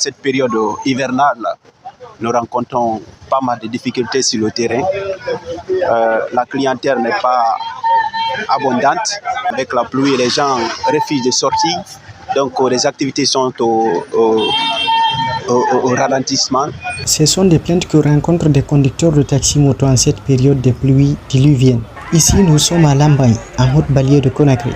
cette période hivernale, nous rencontrons pas mal de difficultés sur le terrain. La clientèle n'est pas abondante. Avec la pluie, les gens refusent de sortir. Donc les activités sont au ralentissement. Ce sont des plaintes que rencontrent des conducteurs de taxi-moto en cette période de pluie diluvienne. Ici, nous sommes à Lambaye, en Haute-Banlieue de Conakry.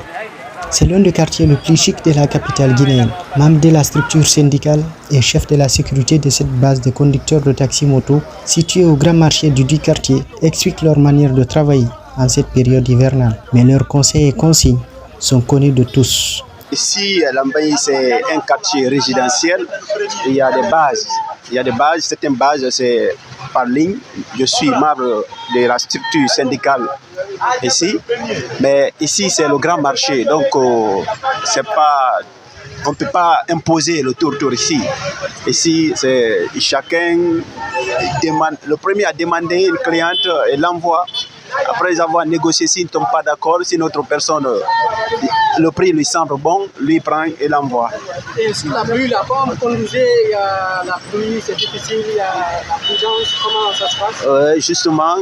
C'est l'un des quartiers le plus chic de la capitale guinéenne. Membre de la structure syndicale et chef de la sécurité de cette base de conducteurs de taxi-moto située au grand marché du dit quartier expliquent leur manière de travailler en cette période hivernale. Mais leurs conseils et consignes sont connus de tous. Ici, Lambaye, c'est un quartier résidentiel. Il y a des bases. Certaines bases, c'est par ligne. Je suis membre de la structure syndicale ici. Mais ici, c'est le grand marché. Donc, c'est pas, on ne peut pas imposer le tour ici. Ici, c'est chacun demande. Le premier a demandé une cliente et l'envoie. Après avoir négocié, s'il ne tombe pas d'accord, si notre personne, le prix lui semble bon, lui prend et l'envoie. Et sur la pluie, là, quand vous conduisez, il y a la pluie, c'est difficile, il y a la prudence, comment ça se passe? Justement,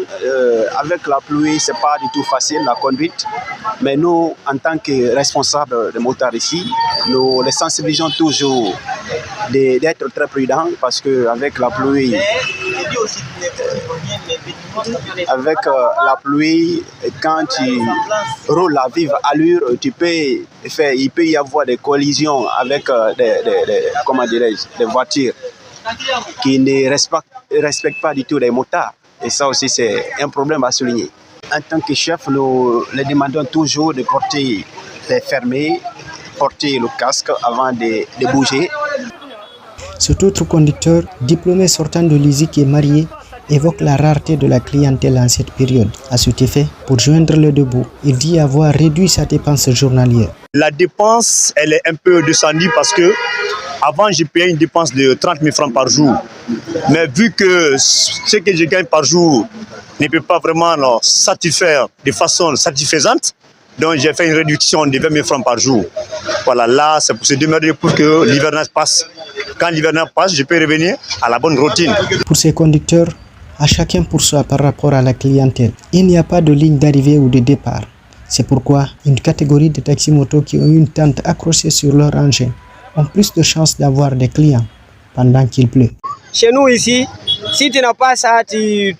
avec la pluie, ce n'est pas du tout facile la conduite. Mais nous, en tant que responsables de motards ici, nous les sensibilisons toujours d'être très prudents parce qu'avec la pluie, quand tu roules à vive allure, il peut y avoir des collisions avec des voitures qui ne respectent pas du tout les motards. Et ça aussi, c'est un problème à souligner. En tant que chef, nous les demandons toujours de porter les fermés, porter le casque avant de bouger. Cet autre conducteur, diplômé sortant de l'ISIC et marié, évoque la rareté de la clientèle en cette période. À cet effet, pour joindre le debout, il dit avoir réduit sa dépense journalière. La dépense, elle est un peu descendue parce que avant, je payais une dépense de 30 000 francs par jour. Mais vu que ce que je gagne par jour ne peut pas vraiment satisfaire de façon satisfaisante, donc j'ai fait une réduction de 20 000 francs par jour. Voilà, là, c'est pour se démerder pour que l'hivernage passe. Quand l'hivernage passe, je peux revenir à la bonne routine. Pour ces conducteurs, à chacun pour soi par rapport à la clientèle. Il n'y a pas de ligne d'arrivée ou de départ. C'est pourquoi une catégorie de taxi-motos qui ont une tente accrochée sur leur engin ont plus de chances d'avoir des clients pendant qu'il pleut. Chez nous ici, si tu n'as pas ça, tu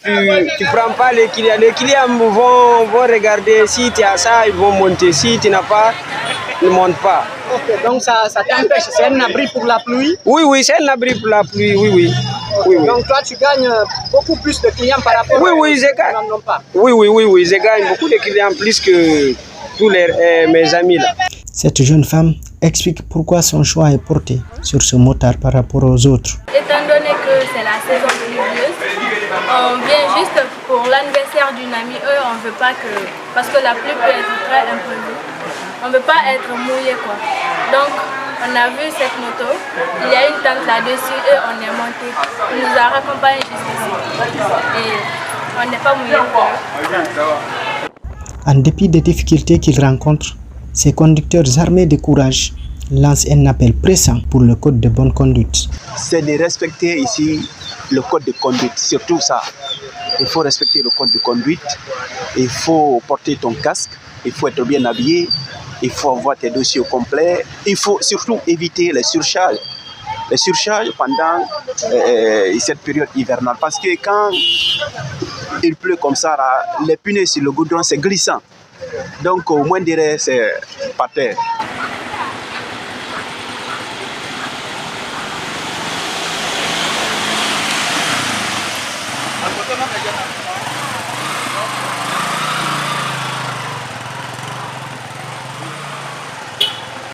prends pas les clients. Les clients vont regarder, si tu as ça, ils vont monter. Si tu n'as pas, ils ne montent pas. Ok, donc ça t'empêche, c'est un abri pour la pluie? Oui, c'est un abri pour la pluie, oui. Donc toi, tu gagnes beaucoup plus de clients par rapport à je gagne. Oui, je gagne beaucoup de clients plus que tous mes amis là. Cette jeune femme explique pourquoi son choix est porté sur ce motard par rapport aux autres. Étant donné que c'est la saison pluvieuse, on vient juste pour l'anniversaire d'une amie. Eux, on ne veut pas que... Parce que la pluie peut être très imprévue. On ne veut pas être mouillé, quoi. Donc, on a vu cette moto. Il y a une tente là-dessus et on est monté. Il nous a raccompagnés jusqu'ici. Et on n'est pas mouillé. En dépit des difficultés qu'ils rencontrent, ces conducteurs armés de courage lancent un appel pressant pour le code de bonne conduite. C'est de respecter ici le code de conduite, surtout ça. Il faut respecter le code de conduite, il faut porter ton casque, il faut être bien habillé, il faut avoir tes dossiers complets, il faut surtout éviter les surcharges. Les surcharges pendant cette période hivernale, parce que quand il pleut comme ça, là, les punaises sur le goudron, c'est glissant. Donc au moins, c'est par terre.